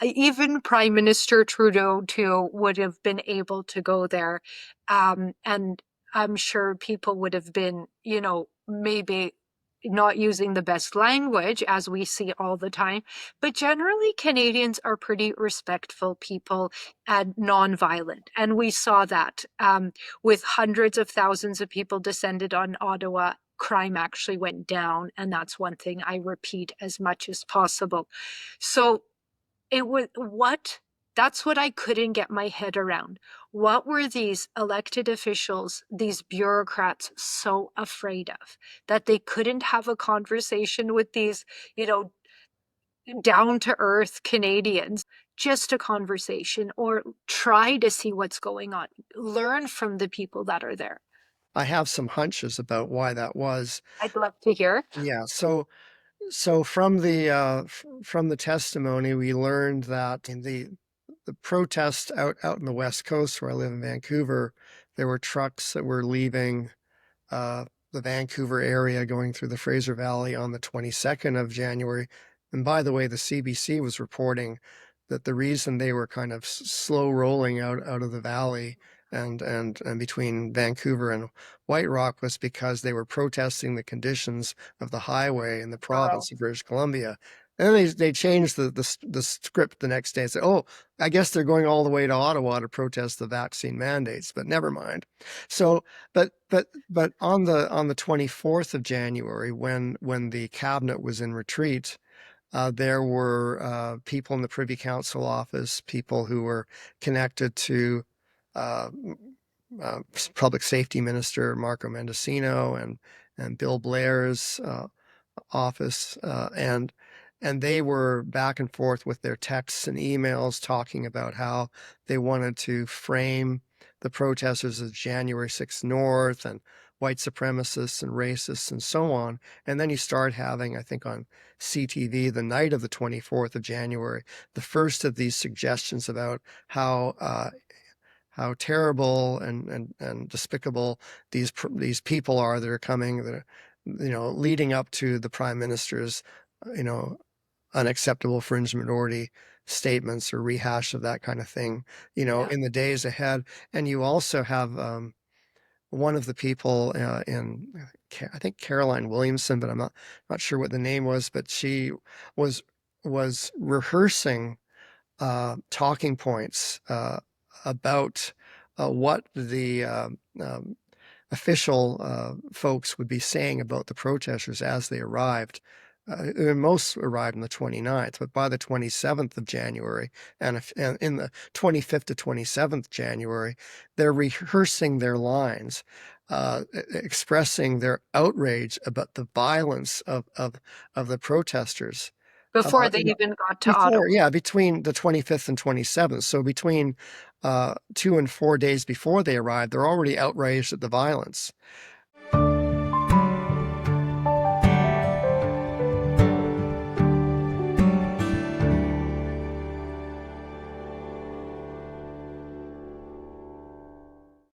even Prime Minister Trudeau too would have been able to go there. And I'm sure people would have been, maybe not using the best language as we see all the time, but generally Canadians are pretty respectful people and nonviolent. And we saw that with hundreds of thousands of people descended on Ottawa. Crime actually went down, and that's one thing I repeat as much as possible. So it was that's what I couldn't get my head around. What were these elected officials, these bureaucrats so afraid of that they couldn't have a conversation with these, down to earth Canadians, just a conversation, or try to see what's going on, learn from the people that are there? I have some hunches about why that was. I'd love to hear. Yeah, so from the testimony, we learned that in the protest out in the West Coast, where I live in Vancouver, there were trucks that were leaving the Vancouver area going through the Fraser Valley on the 22nd of January. And by the way, the CBC was reporting that the reason they were kind of slow rolling out of the valley and between Vancouver and White Rock was because they were protesting the conditions of the highway in the Oh, province of British Columbia. And then they changed the script the next day and said, "Oh, I guess they're going all the way to Ottawa to protest the vaccine mandates." But never mind. So, but on the 24th of January, when the cabinet was in retreat, there were people in the Privy Council office, people who were connected to uh, Public Safety Minister Marco Mendocino and Bill Blair's office, and they were back and forth with their texts and emails talking about how they wanted to frame the protesters as January 6th North and white supremacists and racists and so on. And then you start having, I think on CTV, the night of the 24th of January, the first of these suggestions about how terrible and despicable these people are that are coming, that are, leading up to the prime minister's, you know, unacceptable fringe minority statements or rehash of that kind of thing, yeah. in the days ahead. And you also have one of the people I think Caroline Williamson, but I'm not sure what the name was, but she was rehearsing talking points about what the official folks would be saying about the protesters as they arrived. Most arrived on the 29th, but by the 27th of January and in the 25th to 27th January, they're rehearsing their lines, expressing their outrage about the violence of the protesters. Before they You know, even got to Ottawa. between the 25th and 27th. So between 2 and 4 days before they arrived, they're already outraged at the violence.